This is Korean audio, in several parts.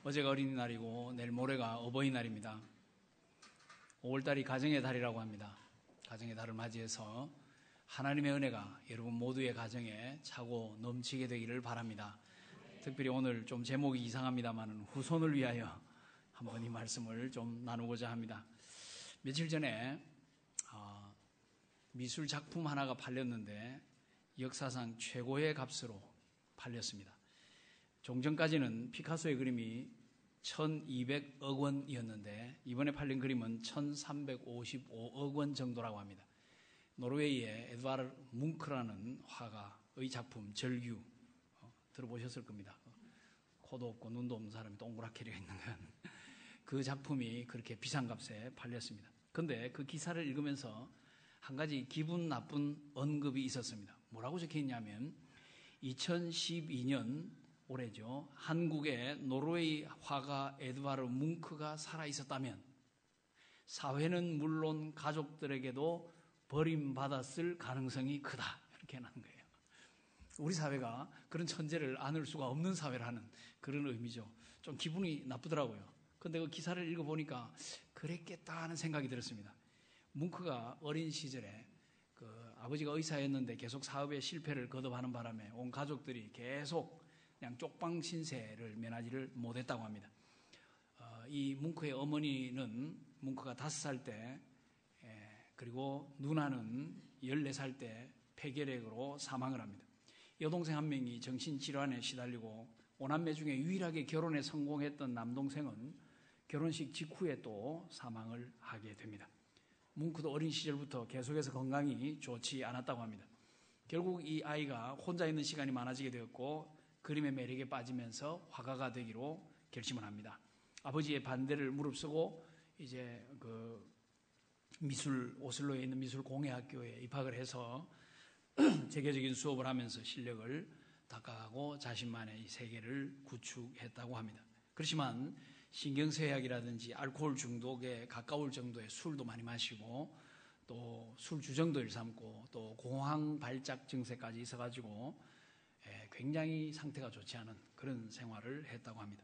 어제가 어린이날이고 내일 모레가 어버이날입니다. 5월달이 가정의 달이라고 합니다. 가정의 달을 맞이해서 하나님의 은혜가 여러분 모두의 가정에 차고 넘치게 되기를 바랍니다. 특별히 오늘 좀 제목이 이상합니다만 후손을 위하여 한번 이 말씀을 좀 나누고자 합니다. 며칠 전에 미술 작품 하나가 팔렸는데 역사상 최고의 값으로 팔렸습니다. 종전까지는 피카소의 그림이 1200억 원이었는데 이번에 팔린 그림은 1355억 원 정도라고 합니다. 노르웨이의 에드바르 뭉크라는 화가의 작품 절규 들어보셨을 겁니다. 코도 없고 눈도 없는 사람이 동그랗게 되어 있는 건 그 작품이 그렇게 비싼 값에 팔렸습니다. 그런데 그 기사를 읽으면서 한 가지 기분 나쁜 언급이 있었습니다. 뭐라고 적혀 있냐면 2012년 올해죠. 한국의 노르웨이 화가 에드바르 뭉크가 살아 있었다면 사회는 물론 가족들에게도 버림받았을 가능성이 크다. 이렇게 해놓은 거예요. 우리 사회가 그런 천재를 안을 수가 없는 사회라는 그런 의미죠. 좀 기분이 나쁘더라고요. 그런데 그 기사를 읽어보니까 그랬겠다 하는 생각이 들었습니다. 뭉크가 어린 시절에 아버지가 의사였는데 계속 사업에 실패를 거듭하는 바람에 온 가족들이 계속 그냥 쪽방 신세를 면하지를 못했다고 합니다. 이 뭉크의 어머니는 뭉크가 5살 때 그리고 누나는 14살 때 폐결핵으로 사망을 합니다. 여동생 한 명이 정신질환에 시달리고 5남매 중에 유일하게 결혼에 성공했던 남동생은 결혼식 직후에 또 사망을 하게 됩니다. 뭉크도 어린 시절부터 계속해서 건강이 좋지 않았다고 합니다. 결국 이 아이가 혼자 있는 시간이 많아지게 되었고 그림의 매력에 빠지면서 화가가 되기로 결심을 합니다. 아버지의 반대를 무릅쓰고 이제 오슬로에 있는 미술 공예학교에 입학을 해서 재계적인 수업을 하면서 실력을 닦아가고 자신만의 이 세계를 구축했다고 합니다. 그렇지만 신경쇠약이라든지 알코올 중독에 가까울 정도의 술도 많이 마시고 또 술 주정도 일삼고 또 공황 발작 증세까지 있어가지고 굉장히 상태가 좋지 않은 그런 생활을 했다고 합니다.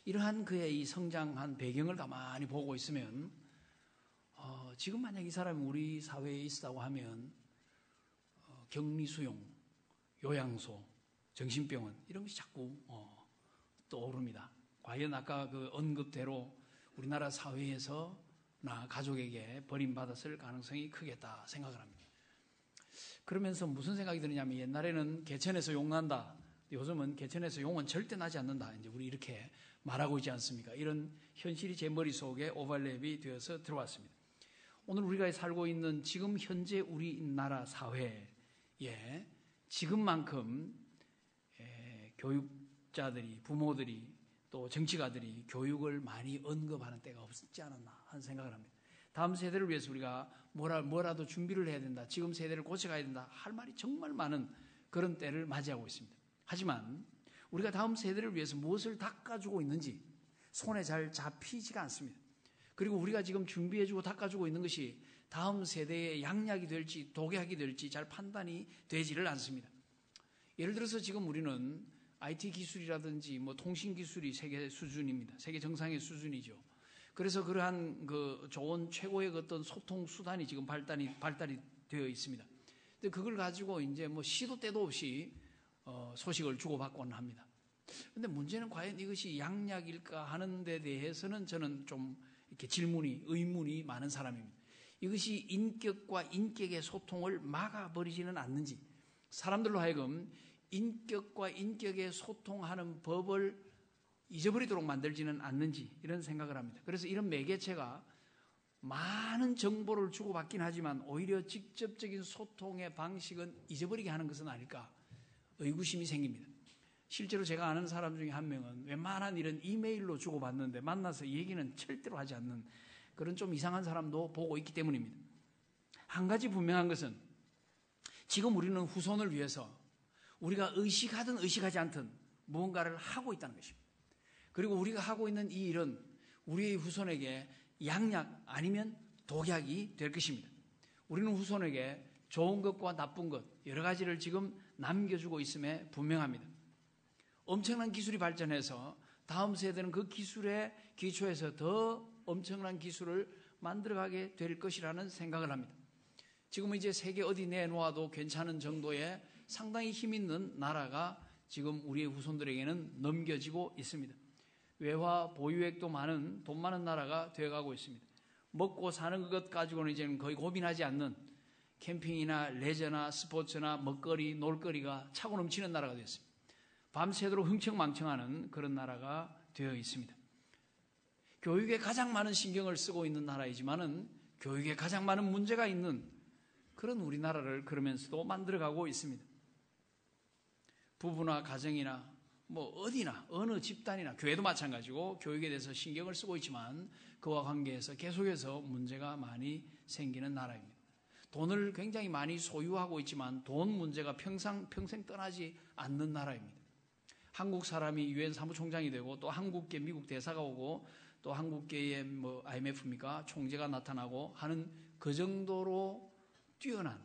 이러한 그의 이 성장한 배경을 가만히 보고 있으면 지금 만약 이 사람이 우리 사회에 있다고 하면 격리수용, 요양소, 정신병원 이런 것이 자꾸 떠오릅니다. 과연 아까 그 언급대로 우리나라 사회에서 나 가족에게 버림받았을 가능성이 크겠다 생각을 합니다. 그러면서 무슨 생각이 드느냐면 옛날에는 개천에서 용 난다. 요즘은 개천에서 용은 절대 나지 않는다. 이제 우리 이렇게 말하고 있지 않습니까? 이런 현실이 제 머릿속에 오버랩이 되어서 들어왔습니다. 오늘 우리가 살고 있는 지금 현재 우리나라 사회에 지금만큼 교육자들이, 부모들이 또 정치가들이 교육을 많이 언급하는 때가 없지 않았나 하는 생각을 합니다. 다음 세대를 위해서 우리가 뭐라도 준비를 해야 된다. 지금 세대를 고쳐가야 된다. 할 말이 정말 많은 그런 때를 맞이하고 있습니다. 하지만 우리가 다음 세대를 위해서 무엇을 닦아주고 있는지 손에 잘 잡히지가 않습니다. 그리고 우리가 지금 준비해주고 닦아주고 있는 것이 다음 세대의 양약이 될지 독약이 될지 잘 판단이 되지를 않습니다. 예를 들어서 지금 우리는 IT 기술이라든지 통신 기술이 세계 수준입니다. 세계 정상의 수준이죠. 그래서 그러한 좋은 최고의 어떤 소통 수단이 지금 발달이 되어 있습니다. 근데 그걸 가지고 이제 시도 때도 없이 소식을 주고받곤 합니다. 근데 문제는 과연 이것이 양약일까 하는 데 대해서는 저는 좀 이렇게 의문이 많은 사람입니다. 이것이 인격과 인격의 소통을 막아버리지는 않는지, 사람들로 하여금 인격과 인격의 소통하는 법을 잊어버리도록 만들지는 않는지 이런 생각을 합니다. 그래서 이런 매개체가 많은 정보를 주고받긴 하지만 오히려 직접적인 소통의 방식은 잊어버리게 하는 것은 아닐까 의구심이 생깁니다. 실제로 제가 아는 사람 중에 한 명은 웬만한 일은 이메일로 주고받는데 만나서 얘기는 절대로 하지 않는 그런 좀 이상한 사람도 보고 있기 때문입니다. 한 가지 분명한 것은 지금 우리는 후손을 위해서 우리가 의식하든 의식하지 않든 무언가를 하고 있다는 것입니다. 그리고 우리가 하고 있는 이 일은 우리의 후손에게 양약 아니면 독약이 될 것입니다. 우리는 후손에게 좋은 것과 나쁜 것 여러 가지를 지금 남겨주고 있음에 분명합니다. 엄청난 기술이 발전해서 다음 세대는 그 기술의 기초에서 더 엄청난 기술을 만들어가게 될 것이라는 생각을 합니다. 지금은 이제 세계 어디 내놓아도 괜찮은 정도의 상당히 힘 있는 나라가 지금 우리의 후손들에게는 넘겨지고 있습니다. 외화 보유액도 많은 돈 많은 나라가 되어가고 있습니다. 먹고 사는 것 가지고는 이제는 거의 고민하지 않는 캠핑이나 레저나 스포츠나 먹거리, 놀거리가 차고 넘치는 나라가 되었습니다. 밤새도록 흥청망청하는 그런 나라가 되어 있습니다. 교육에 가장 많은 신경을 쓰고 있는 나라이지만은 교육에 가장 많은 문제가 있는 그런 우리나라를 그러면서도 만들어가고 있습니다. 부부나 가정이나 뭐 어디나 어느 집단이나 교회도 마찬가지고 교육에 대해서 신경을 쓰고 있지만 그와 관계해서 계속해서 문제가 많이 생기는 나라입니다. 돈을 굉장히 많이 소유하고 있지만 돈 문제가 평생 떠나지 않는 나라입니다. 한국 사람이 유엔 사무총장이 되고 또 한국계 미국 대사가 오고 또 한국계의 뭐 IMF입니까? 총재가 나타나고 하는 그 정도로 뛰어난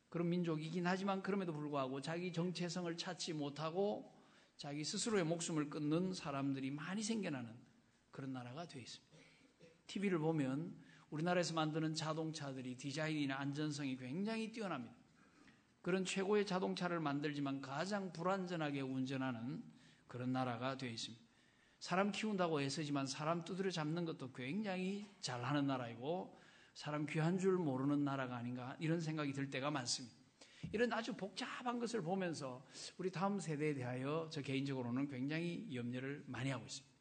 그런 민족이긴 하지만 그럼에도 불구하고 자기 정체성을 찾지 못하고 자기 스스로의 목숨을 끊는 사람들이 많이 생겨나는 그런 나라가 되어 있습니다. TV를 보면 우리나라에서 만드는 자동차들이 디자인이나 안전성이 굉장히 뛰어납니다. 그런 최고의 자동차를 만들지만 가장 불안전하게 운전하는 그런 나라가 되어 있습니다. 사람 키운다고 애쓰지만 사람 두드려 잡는 것도 굉장히 잘하는 나라이고 사람 귀한 줄 모르는 나라가 아닌가 이런 생각이 들 때가 많습니다. 이런 아주 복잡한 것을 보면서 우리 다음 세대에 대하여 저 개인적으로는 굉장히 염려를 많이 하고 있습니다.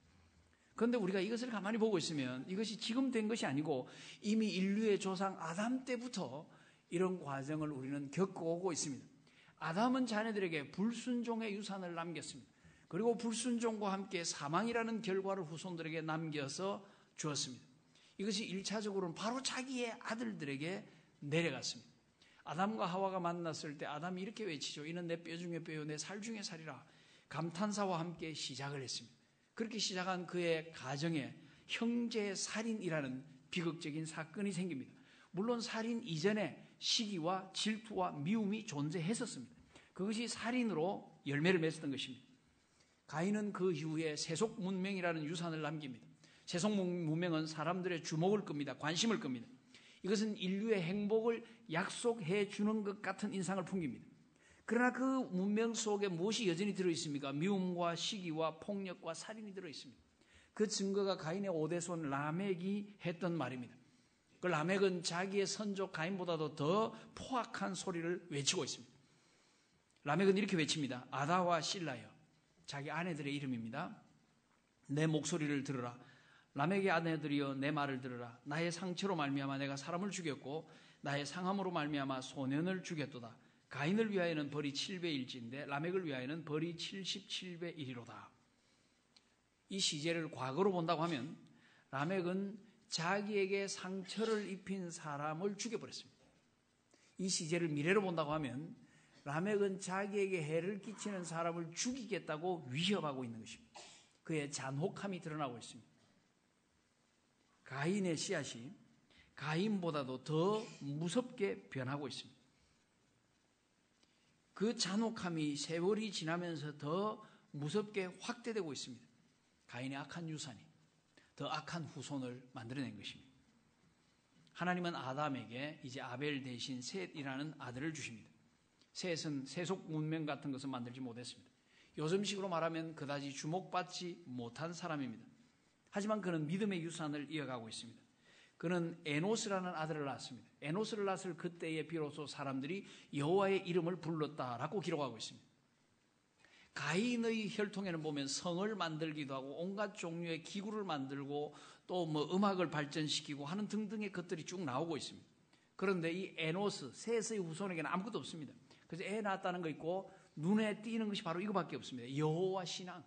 그런데 우리가 이것을 가만히 보고 있으면 이것이 지금 된 것이 아니고 이미 인류의 조상 아담 때부터 이런 과정을 우리는 겪어오고 있습니다. 아담은 자녀들에게 불순종의 유산을 남겼습니다. 그리고 불순종과 함께 사망이라는 결과를 후손들에게 남겨서 주었습니다. 이것이 1차적으로는 바로 자기의 아들들에게 내려갔습니다. 아담과 하와가 만났을 때 아담이 이렇게 외치죠. 이는 내 뼈 중에 뼈요 내 살 중에 살이라. 감탄사와 함께 시작을 했습니다. 그렇게 시작한 그의 가정에 형제 살인이라는 비극적인 사건이 생깁니다. 물론 살인 이전에 시기와 질투와 미움이 존재했었습니다. 그것이 살인으로 열매를 맺었던 것입니다. 가인은 그 이후에 세속 문명이라는 유산을 남깁니다. 세속 문명은 사람들의 주목을 끕니다. 관심을 끕니다. 이것은 인류의 행복을 약속해 주는 것 같은 인상을 풍깁니다. 그러나 그 문명 속에 무엇이 여전히 들어있습니까? 미움과 시기와 폭력과 살인이 들어있습니다. 그 증거가 가인의 5대손 라멕이 했던 말입니다. 그 라멕은 자기의 선조 가인보다도 더 포악한 소리를 외치고 있습니다. 라멕은 이렇게 외칩니다. 아다와 실라여, 자기 아내들의 이름입니다. 내 목소리를 들으라. 라멕의 아내들이여 내 말을 들으라. 나의 상처로 말미암아 내가 사람을 죽였고 나의 상함으로 말미암아 소년을 죽였도다. 가인을 위하여는 벌이 7배일지인데 라멕을 위하여는 벌이 77배 1이로다. 이 시제를 과거로 본다고 하면 라멕은 자기에게 상처를 입힌 사람을 죽여버렸습니다. 이 시제를 미래로 본다고 하면 라멕은 자기에게 해를 끼치는 사람을 죽이겠다고 위협하고 있는 것입니다. 그의 잔혹함이 드러나고 있습니다. 가인의 씨앗이 가인보다도 더 무섭게 변하고 있습니다. 그 잔혹함이 세월이 지나면서 더 무섭게 확대되고 있습니다. 가인의 악한 유산이 더 악한 후손을 만들어낸 것입니다. 하나님은 아담에게 이제 아벨 대신 셋이라는 아들을 주십니다. 셋은 세속 문명 같은 것을 만들지 못했습니다. 요즘식으로 말하면 그다지 주목받지 못한 사람입니다. 하지만 그는 믿음의 유산을 이어가고 있습니다. 그는 에노스라는 아들을 낳았습니다. 에노스를 낳았을 그때에 비로소 사람들이 여호와의 이름을 불렀다라고 기록하고 있습니다. 가인의 혈통에는 보면 성을 만들기도 하고 온갖 종류의 기구를 만들고 또 뭐 음악을 발전시키고 하는 등등의 것들이 쭉 나오고 있습니다. 그런데 이 에노스, 셋의 후손에게는 아무것도 없습니다. 그래서 애 낳았다는 거 있고 눈에 띄는 것이 바로 이거밖에 없습니다. 여호와 신앙.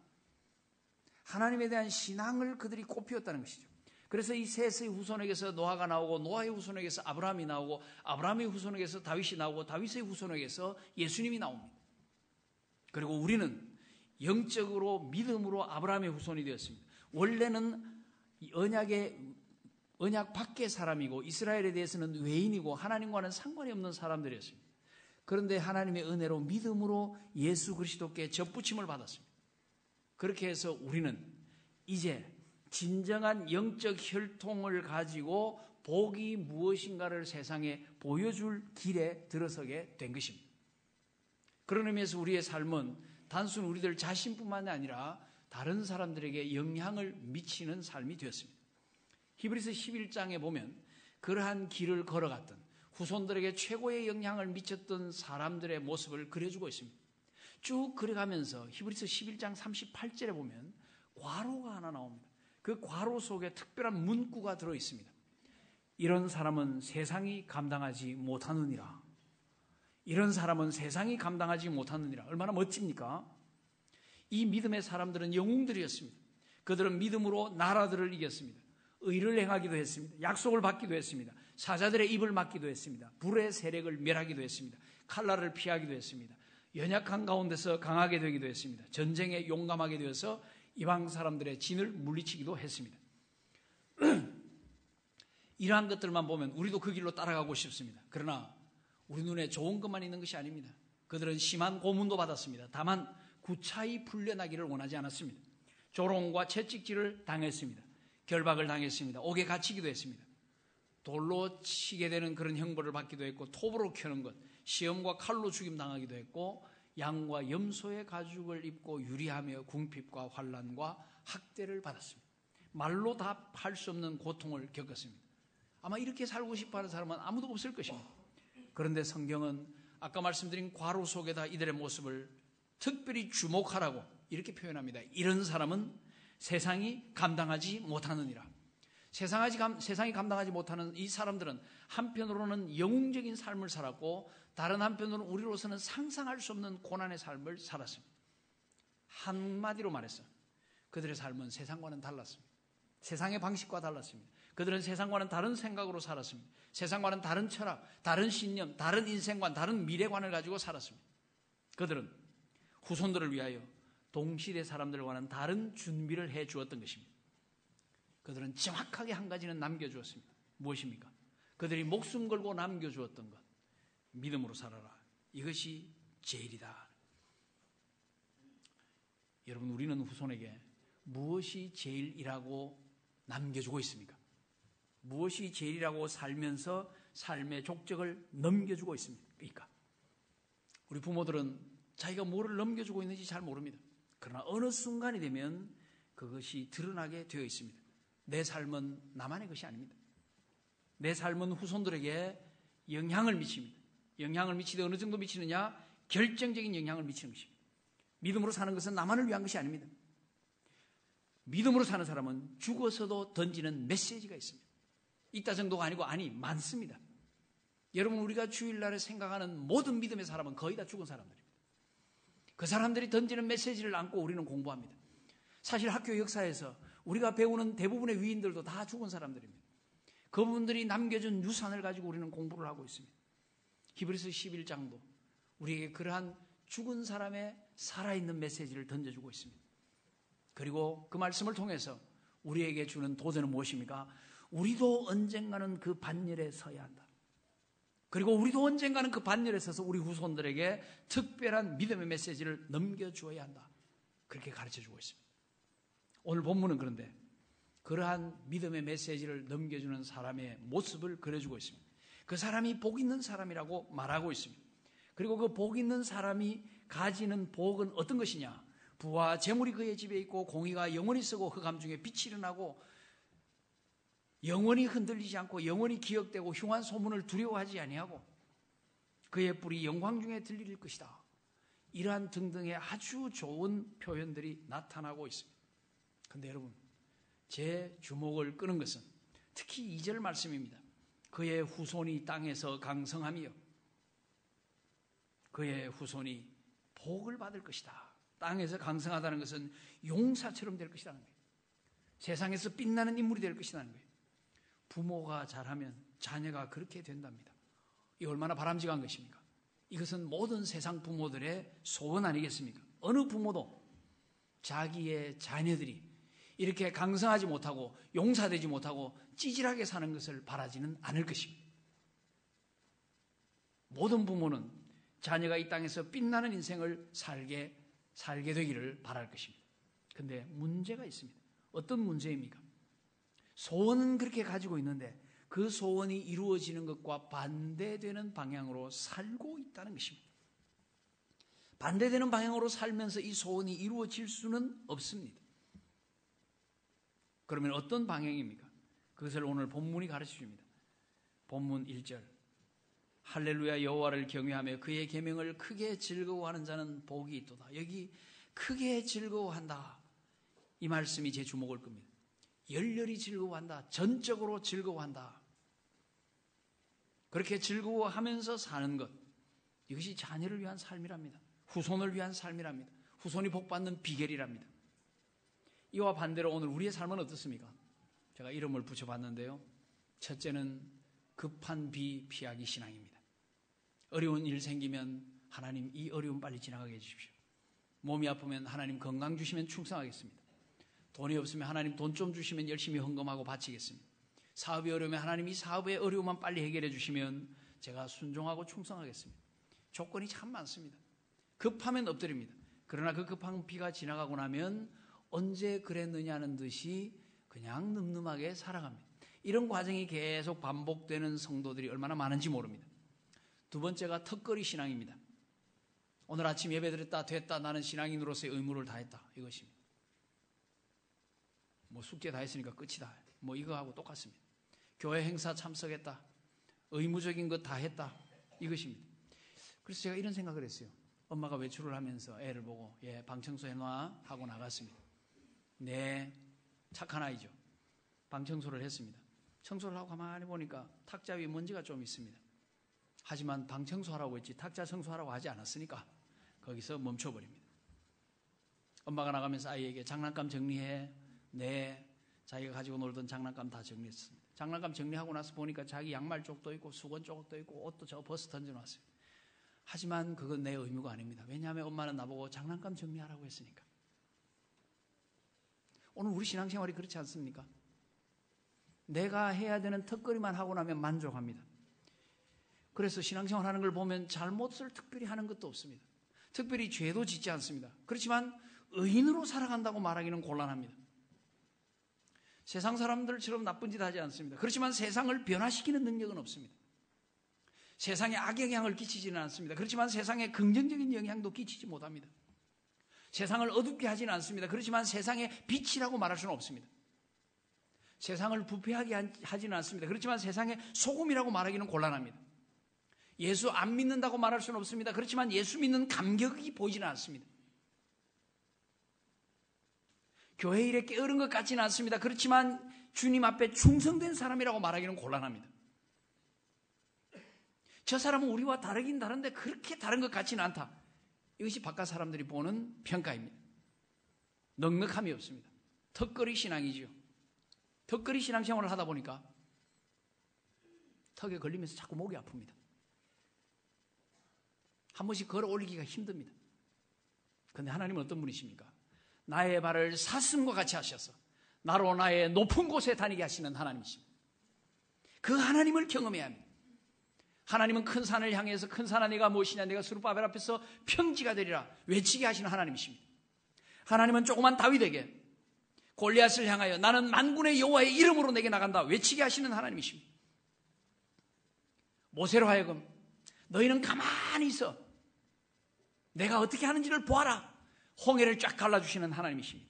하나님에 대한 신앙을 그들이 꽃피웠다는 것이죠. 그래서 이 셋의 후손에게서 노아가 나오고 노아의 후손에게서 아브라함이 나오고 아브라함의 후손에게서 다윗이 나오고 다윗의 후손에게서 예수님이 나옵니다. 그리고 우리는 영적으로 믿음으로 아브라함의 후손이 되었습니다. 원래는 언약 밖의 사람이고 이스라엘에 대해서는 외인이고 하나님과는 상관이 없는 사람들이었습니다. 그런데 하나님의 은혜로 믿음으로 예수 그리스도께 접붙임을 받았습니다. 그렇게 해서 우리는 이제 진정한 영적 혈통을 가지고 복이 무엇인가를 세상에 보여줄 길에 들어서게 된 것입니다. 그런 의미에서 우리의 삶은 단순 우리들 자신뿐만 아니라 다른 사람들에게 영향을 미치는 삶이 되었습니다. 히브리서 11장에 보면 그러한 길을 걸어갔던 후손들에게 최고의 영향을 미쳤던 사람들의 모습을 그려주고 있습니다. 쭉 그려가면서 히브리서 11장 38절에 보면 괄호가 하나 나옵니다. 그 괄호 속에 특별한 문구가 들어있습니다. 이런 사람은 세상이 감당하지 못하느니라. 이런 사람은 세상이 감당하지 못하느니라. 얼마나 멋집니까? 이 믿음의 사람들은 영웅들이었습니다. 그들은 믿음으로 나라들을 이겼습니다. 의를 행하기도 했습니다. 약속을 받기도 했습니다. 사자들의 입을 막기도 했습니다. 불의 세력을 멸하기도 했습니다. 칼날을 피하기도 했습니다. 연약한 가운데서 강하게 되기도 했습니다. 전쟁에 용감하게 되어서 이방 사람들의 진을 물리치기도 했습니다. 이러한 것들만 보면 우리도 그 길로 따라가고 싶습니다. 그러나 우리 눈에 좋은 것만 있는 것이 아닙니다. 그들은 심한 고문도 받았습니다. 다만 구차히 풀려나기를 원하지 않았습니다. 조롱과 채찍질을 당했습니다. 결박을 당했습니다. 옥에 갇히기도 했습니다. 돌로 치게 되는 그런 형벌을 받기도 했고, 톱으로 켜는 것, 시험과 칼로 죽임당하기도 했고, 양과 염소의 가죽을 입고 유리하며 궁핍과 환난과 학대를 받았습니다. 말로 다 할 수 없는 고통을 겪었습니다. 아마 이렇게 살고 싶어하는 사람은 아무도 없을 것입니다. 그런데 성경은 아까 말씀드린 괄호 속에다 이들의 모습을 특별히 주목하라고 이렇게 표현합니다. 이런 사람은 세상이 감당하지 못하느니라. 세상이 감당하지 못하는 이 사람들은 한편으로는 영웅적인 삶을 살았고, 다른 한편으로는 우리로서는 상상할 수 없는 고난의 삶을 살았습니다. 한마디로 말해서 그들의 삶은 세상과는 달랐습니다. 세상의 방식과 달랐습니다. 그들은 세상과는 다른 생각으로 살았습니다. 세상과는 다른 철학, 다른 신념, 다른 인생관, 다른 미래관을 가지고 살았습니다. 그들은 후손들을 위하여 동시대 사람들과는 다른 준비를 해 주었던 것입니다. 그들은 정확하게 한 가지는 남겨주었습니다. 무엇입니까? 그들이 목숨 걸고 남겨주었던 것, 믿음으로 살아라. 이것이 제일이다. 여러분, 우리는 후손에게 무엇이 제일이라고 남겨주고 있습니까? 무엇이 제일이라고 살면서 삶의 족적을 넘겨주고 있습니까? 우리 부모들은 자기가 뭐를 넘겨주고 있는지 잘 모릅니다. 그러나 어느 순간이 되면 그것이 드러나게 되어 있습니다. 내 삶은 나만의 것이 아닙니다. 내 삶은 후손들에게 영향을 미칩니다. 영향을 미치되 어느 정도 미치느냐? 결정적인 영향을 미치는 것입니다. 믿음으로 사는 것은 나만을 위한 것이 아닙니다. 믿음으로 사는 사람은 죽어서도 던지는 메시지가 있습니다. 있다 정도가 아니고 많습니다. 여러분, 우리가 주일날에 생각하는 모든 믿음의 사람은 거의 다 죽은 사람들입니다. 그 사람들이 던지는 메시지를 안고 우리는 공부합니다. 사실 학교 역사에서 우리가 배우는 대부분의 위인들도 다 죽은 사람들입니다. 그분들이 남겨준 유산을 가지고 우리는 공부를 하고 있습니다. 히브리서 11장도 우리에게 그러한 죽은 사람의 살아있는 메시지를 던져주고 있습니다. 그리고 그 말씀을 통해서 우리에게 주는 도전은 무엇입니까? 우리도 언젠가는 그 반열에 서야 한다. 그리고 우리도 언젠가는 그 반열에 서서 우리 후손들에게 특별한 믿음의 메시지를 넘겨주어야 한다. 그렇게 가르쳐주고 있습니다. 오늘 본문은 그런데 그러한 믿음의 메시지를 넘겨주는 사람의 모습을 그려주고 있습니다. 그 사람이 복 있는 사람이라고 말하고 있습니다. 그리고 그 복 있는 사람이 가지는 복은 어떤 것이냐? 부와 재물이 그의 집에 있고 공의가 영원히 쓰고 흑암 중에 빛이 일어나고 영원히 흔들리지 않고 영원히 기억되고 흉한 소문을 두려워하지 아니하고 그의 뿔이 영광 중에 들릴 것이다. 이러한 등등의 아주 좋은 표현들이 나타나고 있습니다. 그런데 여러분, 제 주목을 끄는 것은 특히 2절 말씀입니다. 그의 후손이 땅에서 강성하며 그의 후손이 복을 받을 것이다. 땅에서 강성하다는 것은 용사처럼 될 것이라는 거예요. 세상에서 빛나는 인물이 될 것이라는 거예요. 부모가 잘하면 자녀가 그렇게 된답니다. 이 얼마나 바람직한 것입니까? 이것은 모든 세상 부모들의 소원 아니겠습니까? 어느 부모도 자기의 자녀들이 이렇게 강성하지 못하고 용사되지 못하고 찌질하게 사는 것을 바라지는 않을 것입니다. 모든 부모는 자녀가 이 땅에서 빛나는 인생을 살게 되기를 바랄 것입니다. 그런데 문제가 있습니다. 어떤 문제입니까? 소원은 그렇게 가지고 있는데 그 소원이 이루어지는 것과 반대되는 방향으로 살고 있다는 것입니다. 반대되는 방향으로 살면서 이 소원이 이루어질 수는 없습니다. 그러면 어떤 방향입니까? 그것을 오늘 본문이 가르쳐 줍니다. 본문 1절. 할렐루야 여호와를 경외하며 그의 계명을 크게 즐거워하는 자는 복이 있도다. 여기 크게 즐거워한다. 이 말씀이 제 주목을 끕니다. 열렬히 즐거워한다. 전적으로 즐거워한다. 그렇게 즐거워하면서 사는 것. 이것이 자녀를 위한 삶이랍니다. 후손을 위한 삶이랍니다. 후손이 복받는 비결이랍니다. 이와 반대로 오늘 우리의 삶은 어떻습니까? 제가 이름을 붙여봤는데요. 첫째는 급한 비 피하기 신앙입니다. 어려운 일 생기면 하나님 이 어려움 빨리 지나가게 해주십시오. 몸이 아프면 하나님 건강 주시면 충성하겠습니다. 돈이 없으면 하나님 돈 좀 주시면 열심히 헌금하고 바치겠습니다. 사업이 어려우면 하나님 이 사업의 어려움만 빨리 해결해 주시면 제가 순종하고 충성하겠습니다. 조건이 참 많습니다. 급하면 엎드립니다. 그러나 그 급한 비가 지나가고 나면 언제 그랬느냐는 듯이 그냥 늠름하게 살아갑니다. 이런 과정이 계속 반복되는 성도들이 얼마나 많은지 모릅니다. 두 번째가 턱걸이 신앙입니다. 오늘 아침 예배드렸다 됐다 나는 신앙인으로서의 의무를 다했다 이것입니다. 뭐 숙제 다 했으니까 끝이다 뭐 이거하고 똑같습니다. 교회 행사 참석했다 의무적인 것 다 했다 이것입니다. 그래서 제가 이런 생각을 했어요. 엄마가 외출을 하면서 애를 보고 방 청소해놔 하고 나갔습니다. 네, 착한 아이죠. 방 청소를 했습니다. 청소를 하고 가만히 보니까 탁자 위에 먼지가 좀 있습니다. 하지만 방 청소하라고 했지 탁자 청소하라고 하지 않았으니까 거기서 멈춰버립니다. 엄마가 나가면서 아이에게 장난감 정리해. 네, 자기가 가지고 놀던 장난감 다 정리했습니다. 장난감 정리하고 나서 보니까 자기 양말 쪽도 있고 수건 쪽도 있고 옷도 저 벗어 던져놨어요. 하지만 그건 내 의무가 아닙니다. 왜냐하면 엄마는 나보고 장난감 정리하라고 했으니까. 오늘 우리 신앙생활이 그렇지 않습니까? 내가 해야 되는 턱걸이만 하고 나면 만족합니다. 그래서 신앙생활 하는 걸 보면 잘못을 특별히 하는 것도 없습니다. 특별히 죄도 짓지 않습니다. 그렇지만 의인으로 살아간다고 말하기는 곤란합니다. 세상 사람들처럼 나쁜 짓 하지 않습니다. 그렇지만 세상을 변화시키는 능력은 없습니다. 세상에 악영향을 끼치지는 않습니다. 그렇지만 세상에 긍정적인 영향도 끼치지 못합니다. 세상을 어둡게 하지는 않습니다. 그렇지만 세상의 빛이라고 말할 수는 없습니다. 세상을 부패하게 하지는 않습니다. 그렇지만 세상의 소금이라고 말하기는 곤란합니다. 예수 안 믿는다고 말할 수는 없습니다. 그렇지만 예수 믿는 감격이 보이지는 않습니다. 교회 일에 게으른 것 같지는 않습니다. 그렇지만 주님 앞에 충성된 사람이라고 말하기는 곤란합니다. 저 사람은 우리와 다르긴 다른데 그렇게 다른 것 같지는 않다. 이것이 바깥 사람들이 보는 평가입니다. 넉넉함이 없습니다. 턱걸이 신앙이죠. 턱걸이 신앙생활을 하다 보니까 턱에 걸리면서 자꾸 목이 아픕니다. 한 번씩 걸어 올리기가 힘듭니다. 그런데 하나님은 어떤 분이십니까? 나의 발을 사슴과 같이 하셔서 나로 나의 높은 곳에 다니게 하시는 하나님이십니다. 그 하나님을 경험해야 합니다. 하나님은 큰 산을 향해서 큰 산아 네가 무엇이냐 내가 스룹바벨 앞에서 평지가 되리라 외치게 하시는 하나님이십니다. 하나님은 조그만 다윗에게 골리앗을 향하여 나는 만군의 여호와의 이름으로 내게 나간다 외치게 하시는 하나님이십니다. 모세로 하여금 너희는 가만히 있어 내가 어떻게 하는지를 보아라 홍해를 쫙 갈라주시는 하나님이십니다.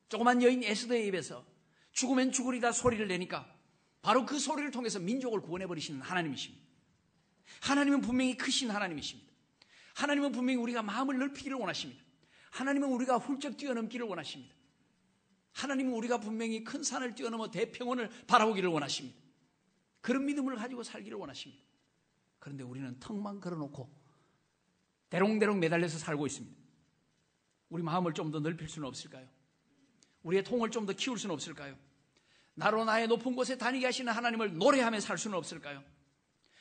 조그만 여인 에스더의 입에서 죽으면 죽으리다 소리를 내니까 바로 그 소리를 통해서 민족을 구원해버리시는 하나님이십니다. 하나님은 분명히 크신 하나님이십니다. 하나님은 분명히 우리가 마음을 넓히기를 원하십니다. 하나님은 우리가 훌쩍 뛰어넘기를 원하십니다. 하나님은 우리가 분명히 큰 산을 뛰어넘어 대평원을 바라보기를 원하십니다. 그런 믿음을 가지고 살기를 원하십니다. 그런데 우리는 턱만 걸어놓고 대롱대롱 매달려서 살고 있습니다. 우리 마음을 좀 더 넓힐 수는 없을까요? 우리의 통을 좀 더 키울 수는 없을까요? 나로 나의 높은 곳에 다니게 하시는 하나님을 노래하며 살 수는 없을까요?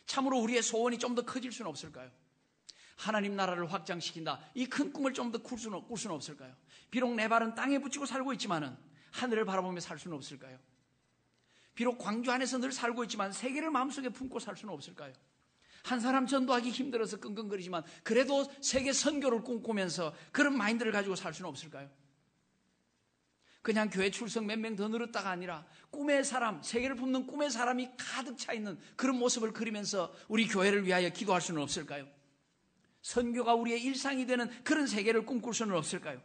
참으로 우리의 소원이 좀 더 커질 수는 없을까요? 하나님 나라를 확장시킨다. 이 큰 꿈을 좀 더 꿀 수는 없을까요? 비록 내 발은 땅에 붙이고 살고 있지만은 하늘을 바라보며 살 수는 없을까요? 비록 광주 안에서 늘 살고 있지만 세계를 마음속에 품고 살 수는 없을까요? 한 사람 전도하기 힘들어서 끙끙거리지만 그래도 세계 선교를 꿈꾸면서 그런 마인드를 가지고 살 수는 없을까요? 그냥 교회 출석 몇 명 더 늘었다가 아니라 꿈의 사람, 세계를 품는 꿈의 사람이 가득 차 있는 그런 모습을 그리면서 우리 교회를 위하여 기도할 수는 없을까요? 선교가 우리의 일상이 되는 그런 세계를 꿈꿀 수는 없을까요?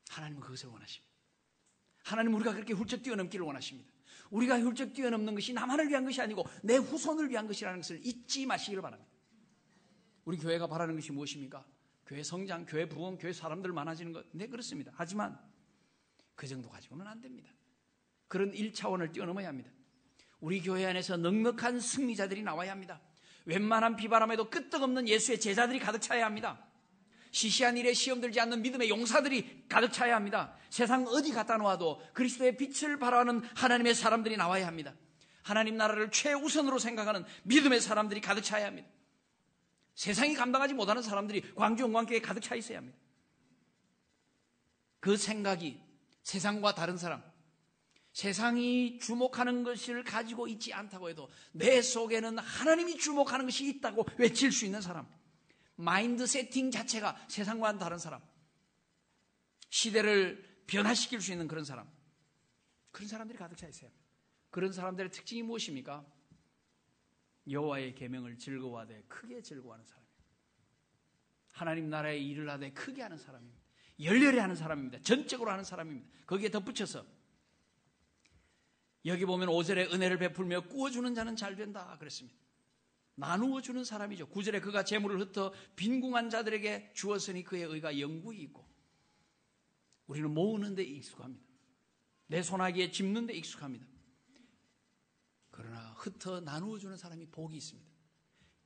하나님은 그것을 원하십니다. 하나님은 우리가 그렇게 훌쩍 뛰어넘기를 원하십니다. 우리가 훌쩍 뛰어넘는 것이 나만을 위한 것이 아니고 내 후손을 위한 것이라는 것을 잊지 마시기를 바랍니다. 우리 교회가 바라는 것이 무엇입니까? 교회 성장, 교회 부흥, 교회 사람들 많아지는 것. 네, 그렇습니다. 하지만 그 정도 가지고는 안 됩니다. 그런 1차원을 뛰어넘어야 합니다. 우리 교회 안에서 넉넉한 승리자들이 나와야 합니다. 웬만한 비바람에도 끄떡없는 예수의 제자들이 가득 차야 합니다. 시시한 일에 시험 들지 않는 믿음의 용사들이 가득 차야 합니다. 세상 어디 갖다 놓아도 그리스도의 빛을 발하는 하나님의 사람들이 나와야 합니다. 하나님 나라를 최우선으로 생각하는 믿음의 사람들이 가득 차야 합니다. 세상이 감당하지 못하는 사람들이 광주 영광교회에 가득 차 있어야 합니다. 그 생각이 세상과 다른 사람, 세상이 주목하는 것을 가지고 있지 않다고 해도 내 속에는 하나님이 주목하는 것이 있다고 외칠 수 있는 사람, 마인드 세팅 자체가 세상과는 다른 사람, 시대를 변화시킬 수 있는 그런 사람, 그런 사람들이 가득 차 있어요. 그런 사람들의 특징이 무엇입니까? 여호와의 계명을 즐거워하되 크게 즐거워하는 사람입니다. 하나님 나라의 일을 하되 크게 하는 사람입니다. 열렬히 하는 사람입니다. 전적으로 하는 사람입니다. 거기에 덧붙여서 여기 보면 5절에 은혜를 베풀며 꾸어주는 자는 잘 된다 그랬습니다. 나누어 주는 사람이죠. 9절에 그가 재물을 흩어 빈궁한 자들에게 주었으니 그의 의가 영구히 있고. 우리는 모으는 데 익숙합니다. 내 손아귀에 짚는 데 익숙합니다. 그러나 흩어 나누어 주는 사람이 복이 있습니다.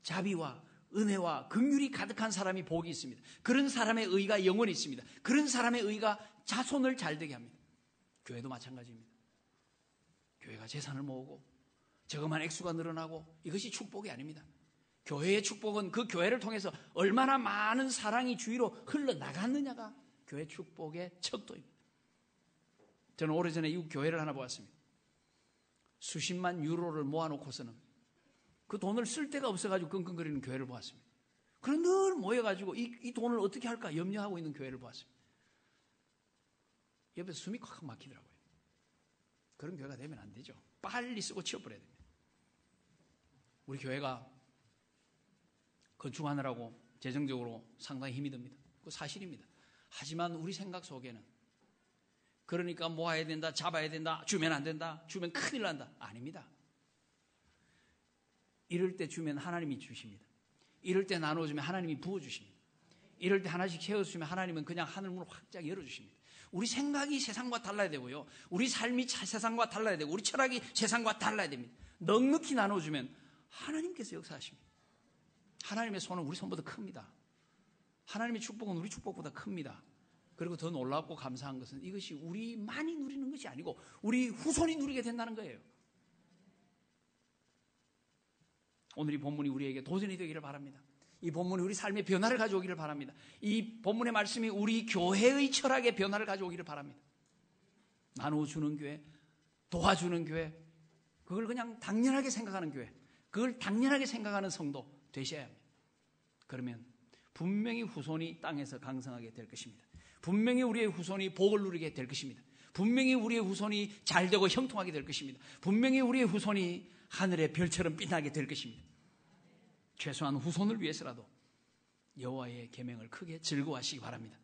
자비와 은혜와 긍휼이 가득한 사람이 복이 있습니다. 그런 사람의 의가 영원히 있습니다. 그런 사람의 의가 자손을 잘되게 합니다. 교회도 마찬가지입니다. 교회가 재산을 모으고 저것만 액수가 늘어나고 이것이 축복이 아닙니다. 교회의 축복은 그 교회를 통해서 얼마나 많은 사랑이 주위로 흘러나갔느냐가 교회 축복의 척도입니다. 저는 오래전에 이 교회를 하나 보았습니다. 수십만 유로를 모아놓고서는 그 돈을 쓸 데가 없어가지고 끙끙거리는 교회를 보았습니다. 그럼 늘 모여가지고 이 돈을 어떻게 할까 염려하고 있는 교회를 보았습니다. 옆에서 숨이 콱 막히더라고요. 그런 교회가 되면 안 되죠. 빨리 쓰고 치워버려야 됩니다. 우리 교회가 건축하느라고 재정적으로 상당히 힘이 듭니다. 그거 사실입니다. 하지만 우리 생각 속에는 그러니까 모아야 된다, 잡아야 된다, 주면 안 된다, 주면 큰일 난다. 아닙니다. 이럴 때 주면 하나님이 주십니다. 이럴 때 나눠주면 하나님이 부어주십니다. 이럴 때 하나씩 채워주시면 하나님은 그냥 하늘문을 확 열어주십니다. 우리 생각이 세상과 달라야 되고요. 우리 삶이 세상과 달라야 되고 우리 철학이 세상과 달라야 됩니다. 넉넉히 나눠주면 하나님께서 역사하십니다. 하나님의 손은 우리 손보다 큽니다. 하나님의 축복은 우리 축복보다 큽니다. 그리고 더 놀랍고 감사한 것은 이것이 우리만이 누리는 것이 아니고 우리 후손이 누리게 된다는 거예요. 오늘 이 본문이 우리에게 도전이 되기를 바랍니다. 이 본문이 우리 삶의 변화를 가져오기를 바랍니다. 이 본문의 말씀이 우리 교회의 철학의 변화를 가져오기를 바랍니다. 나누어주는 교회, 도와주는 교회, 그걸 그냥 당연하게 생각하는 교회, 그걸 당연하게 생각하는 성도 되셔야 합니다. 그러면 분명히 후손이 땅에서 강성하게 될 것입니다. 분명히 우리의 후손이 복을 누리게 될 것입니다. 분명히 우리의 후손이 잘되고 형통하게 될 것입니다. 분명히 우리의 후손이 하늘의 별처럼 빛나게 될 것입니다. 최소한 후손을 위해서라도 여호와의 계명을 크게 즐거워하시기 바랍니다.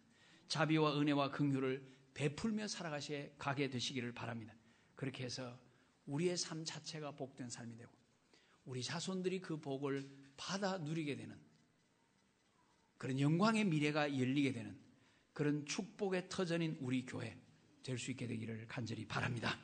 자비와 은혜와 긍휼을 베풀며 살아가게 되시기를 바랍니다. 그렇게 해서 우리의 삶 자체가 복된 삶이 되고 우리 자손들이 그 복을 받아 누리게 되는 그런 영광의 미래가 열리게 되는 그런 축복의 터전인 우리 교회 될 수 있게 되기를 간절히 바랍니다.